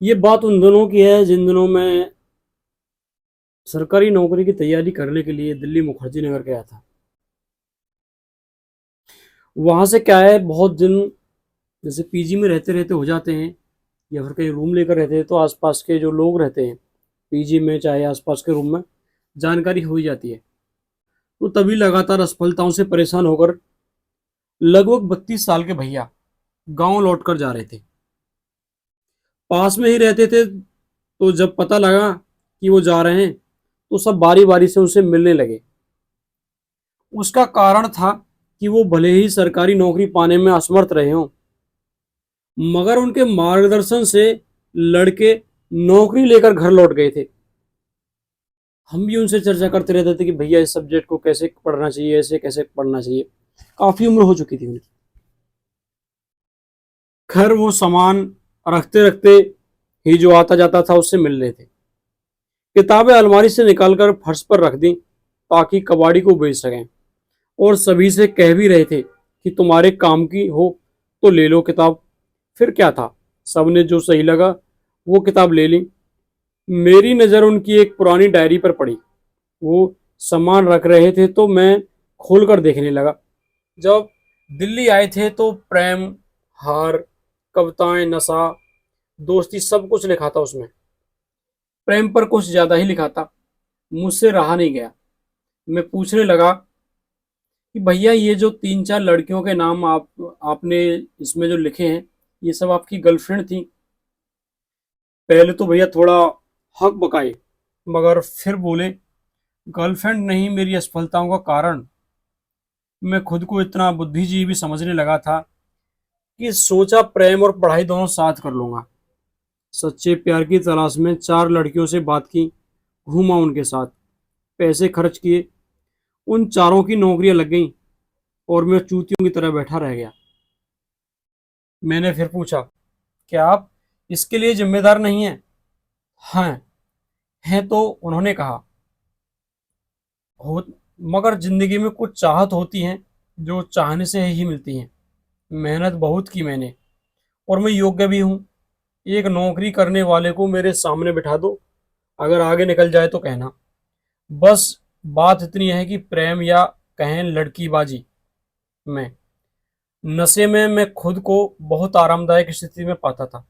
ये बात उन दिनों की है जिन दिनों मैं सरकारी नौकरी की तैयारी करने के लिए दिल्ली मुखर्जी नगर गया था। वहां से क्या है, बहुत दिन जैसे पीजी में रहते रहते हो जाते हैं या फिर कहीं रूम लेकर रहते हैं तो आसपास के जो लोग रहते हैं पीजी में चाहे आसपास के रूम में जानकारी हो ही जाती है। तो तभी लगातार असफलताओं से परेशान होकर लगभग 32 साल के भैया गांव लौट कर जा रहे थे। पास में ही रहते थे, तो जब पता लगा कि वो जा रहे हैं तो सब बारी बारी से उनसे मिलने लगे। उसका कारण था कि वो भले ही सरकारी नौकरी पाने में असमर्थ रहे हों, मगर उनके मार्गदर्शन से लड़के नौकरी लेकर घर लौट गए थे। हम भी उनसे चर्चा करते रहते थे कि भैया इस सब्जेक्ट को कैसे पढ़ना चाहिए, ऐसे कैसे पढ़ना चाहिए। काफी उम्र हो चुकी थी उनकी। खैर वो सामान रखते रखते ही जो आता जाता था उससे मिल रहे थे। किताबें अलमारी से निकालकर फर्श पर रख दी ताकि कबाड़ी को बेच सकें, और सभी से कह भी रहे थे कि तुम्हारे काम की हो तो ले लो किताब। फिर क्या था, सबने जो सही लगा वो किताब ले ली। मेरी नज़र उनकी एक पुरानी डायरी पर पड़ी। वो सामान रख रहे थे तो मैं खोलकर देखने लगा। जब दिल्ली आए थे तो प्रेम, हार, कविताएं, नशा, दोस्ती सब कुछ लिखा था उसमें। प्रेम पर कुछ ज्यादा ही लिखा था। मुझसे रहा नहीं गया। मैं पूछने लगा कि भैया ये जो तीन चार लड़कियों के नाम आपने इसमें जो लिखे हैं, ये सब आपकी गर्लफ्रेंड थी? पहले तो भैया थोड़ा हक बकाए, मगर फिर बोले, गर्लफ्रेंड नहीं, मेरी असफलताओं का कारण। मैं खुद को इतना बुद्धिजीवी समझने लगा था कि सोचा प्रेम और पढ़ाई दोनों साथ कर लूंगा। सच्चे प्यार की तलाश में चार लड़कियों से बात की, घूमा उनके साथ, पैसे खर्च किए। उन चारों की नौकरियां लग गईं और मैं चूतियों की तरह बैठा रह गया। मैंने फिर पूछा, क्या आप इसके लिए जिम्मेदार नहीं हैं? हाँ, हैं तो उन्होंने कहा। हो, मगर जिंदगी में कुछ चाहत होती हैं जो चाहने से ही मिलती हैं। मेहनत बहुत की मैंने, और मैं योग्य भी हूँ। एक नौकरी करने वाले को मेरे सामने बिठा दो, अगर आगे निकल जाए तो कहना। बस बात इतनी है कि प्रेम या कहें लड़कीबाजी में, नशे में मैं खुद को बहुत आरामदायक स्थिति में पाता था,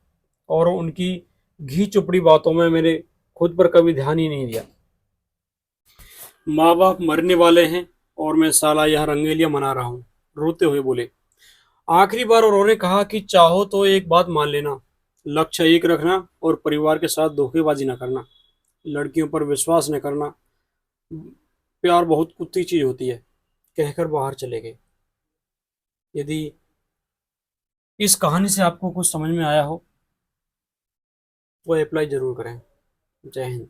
और उनकी घी चुपड़ी बातों में मैंने खुद पर कभी ध्यान ही नहीं दिया। माँ बाप मरने वाले हैं और मैं साला यह रंगेलियां मना रहा हूँ। रोते हुए बोले। आखिरी बार उन्होंने कहा कि चाहो तो एक बात मान लेना, लक्ष्य एक रखना और परिवार के साथ धोखेबाजी न करना, लड़कियों पर विश्वास न करना, प्यार बहुत कुत्ती चीज होती है, कहकर बाहर चले गए। यदि इस कहानी से आपको कुछ समझ में आया हो तो अप्लाई जरूर करें। जय हिंद।